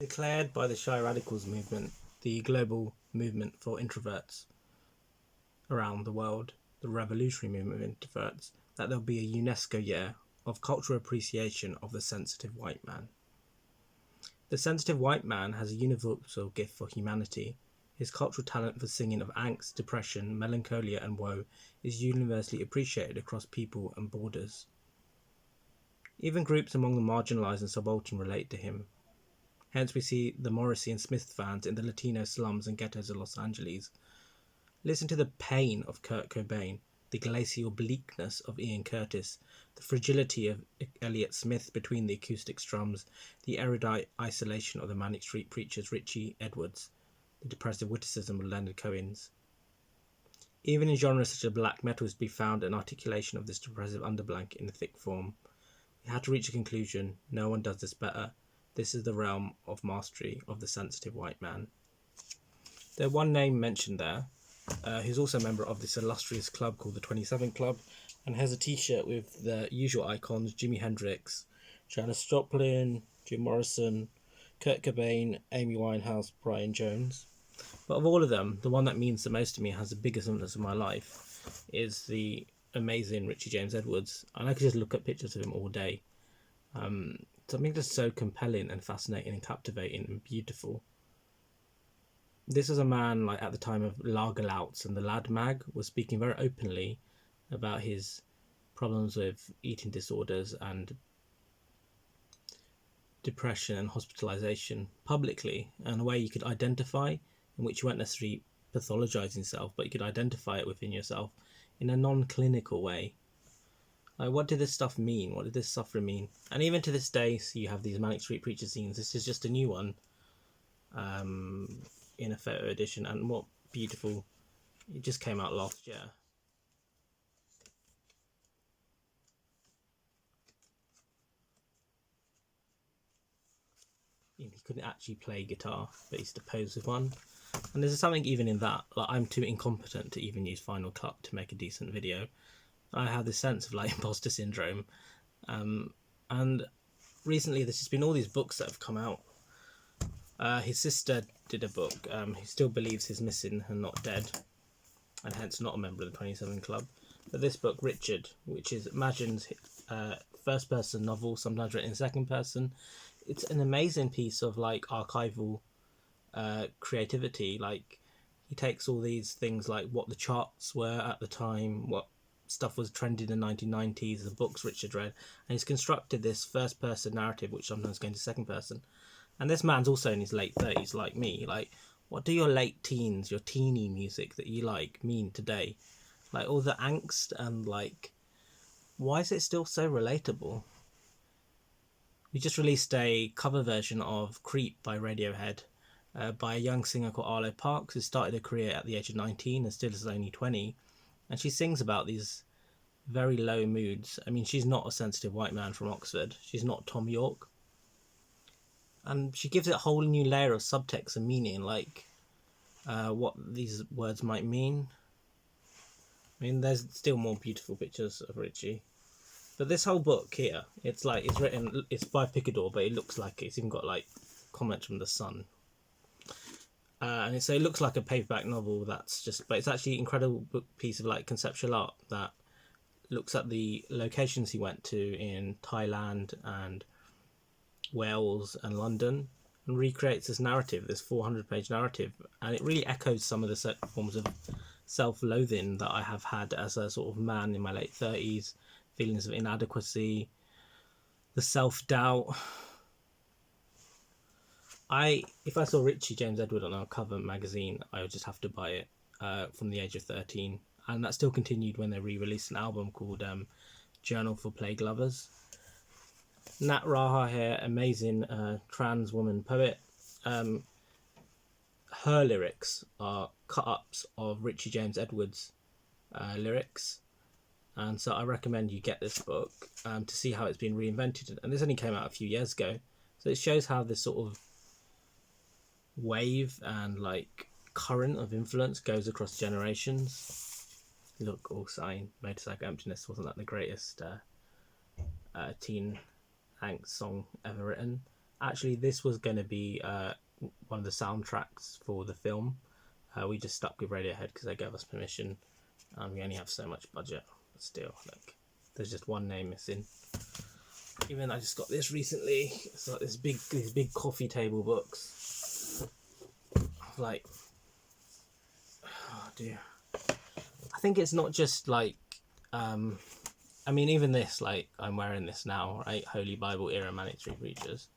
Declared by the Shy Radicals movement, the global movement for introverts around the world, the revolutionary movement of introverts, that there'll be a UNESCO year of cultural appreciation of the sensitive white man. The sensitive white man has a universal gift for humanity. His cultural talent for singing of angst, depression, melancholia, and woe is universally appreciated across people and borders. Even groups among the marginalised and subaltern relate to him. Hence we see the Morrissey and Smith fans in the Latino slums and ghettos of Los Angeles. Listen to the pain of Kurt Cobain, the glacial bleakness of Ian Curtis, the fragility of Elliott Smith between the acoustic strums, the erudite isolation of the Manic Street Preachers Richie Edwards, the depressive witticism of Leonard Cohen's. Even in genres such as black metal is to be found an articulation of this depressive underblanket in a thick form. We had to reach a conclusion: no one does this better. This is the realm of mastery of the sensitive white man. There's one name mentioned there, who's also a member of this illustrious club called the 27 Club, and has a t-shirt with the usual icons: Jimi Hendrix, Janis Joplin, Jim Morrison, Kurt Cobain, Amy Winehouse, Brian Jones. But of all of them, the one that means the most to me, has the biggest influence in my life, is the amazing Richie James Edwards. And I could just look at pictures of him all day. Something just so compelling and fascinating and captivating and beautiful. This was a man, like, at the time of Lagerlouts and the Lad Mag, was speaking very openly about his problems with eating disorders and depression and hospitalisation publicly, in a way you could identify, in which you weren't necessarily pathologise yourself, but you could identify it within yourself in a non-clinical way. Like, what did this stuff mean? What did this suffering mean? And even to this day, so you have these Manic Street Preacher scenes. This is just a new one in a photo edition, and what beautiful. It just came out last year. He couldn't actually play guitar, but he used to pose with one. And there's something even in that. Like, I'm too incompetent to even use Final Cut to make a decent video. I have this sense of, like, imposter syndrome. And recently there's just been all these books that have come out. His sister did a book. He still believes he's missing and not dead, and hence not a member of the 27 Club. But this book, Richard, which is Magin's first-person novel, sometimes written in second person, it's an amazing piece of, like, archival creativity. Like, he takes all these things, like what the charts were at the time, what stuff was trending in the 1990s, the books Richard read, and he's constructed this first-person narrative, which sometimes goes into second person. And this man's also in his late 30s, like me. Like, what do your late teens, your teeny music that you like, mean today? Like, all the angst and, like, why is it still so relatable? We just released a cover version of Creep by Radiohead by a young singer called Arlo Parks, who started her career at the age of 19 and still is only 20. And she sings about these very low moods. I mean, she's not a sensitive white man from Oxford. She's not Tom York. And she gives it a whole new layer of subtext and meaning, like what these words might mean. I mean, there's still more beautiful pictures of Richie. But this whole book here, it's by Picador, but it looks like it's even got, like, comments from the Sun. And it looks like a paperback novel but it's actually an incredible piece of, like, conceptual art that looks at the locations he went to in Thailand and Wales and London, and recreates this narrative, this 400-page narrative, and it really echoes some of the certain forms of self-loathing that I have had as a sort of man in my late 30s, feelings of inadequacy, the self-doubt. If I saw Richie James Edward on our cover magazine, I would just have to buy it from the age of 13, and that still continued when they re-released an album called Journal for Plague Lovers. Nat Raha here, amazing trans woman poet. Her lyrics are cut-ups of Richie James Edwards' lyrics, and so I recommend you get this book to see how it's been reinvented. And this only came out a few years ago, so it shows how this sort of wave and, like, current of influence goes across generations. Look, all sighing, Motorcycle Emptiness wasn't that the greatest teen angst song ever written, Actually, this was going to be one of the soundtracks for the film. We just stuck with Radiohead because they gave us permission, and we only have so much budget. But still, like, there's just one name missing. Even I just got this recently. It's like these big coffee table books. Like, oh dear. I think it's not just like, I mean, even this, like, I'm wearing this now, right? Holy Bible era Manics Preachers.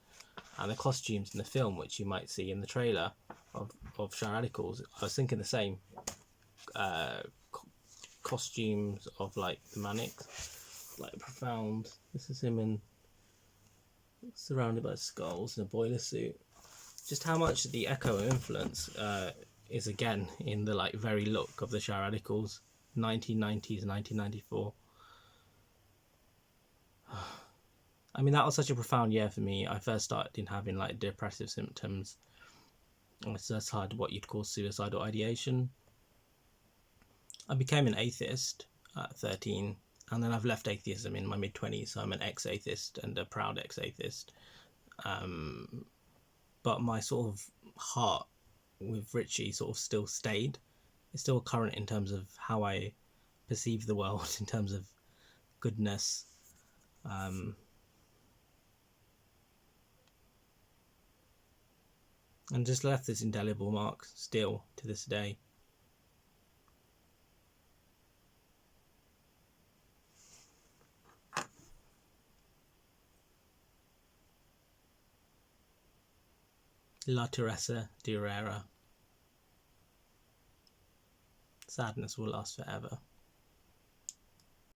And the costumes in the film, which you might see in the trailer of Shower Radicals, I was thinking the same. Costumes of, like, the Manics. Like, profound. This is him in surrounded by skulls in a boiler suit. Just how much the echo influence is again in the like very look of the Shower Radicals, 1990s, 1994. I mean, that was such a profound year for me. I first started in having like depressive symptoms. I just had what you'd call suicidal ideation. I became an atheist at 13. And then I've left atheism in my mid-20s, so I'm an ex-atheist and a proud ex-atheist. But my sort of heart with Richie sort of still stayed. It's still current in terms of how I perceive the world, in terms of goodness. And just left this indelible mark still to this day. La Teresa de Herrera. Sadness will last forever.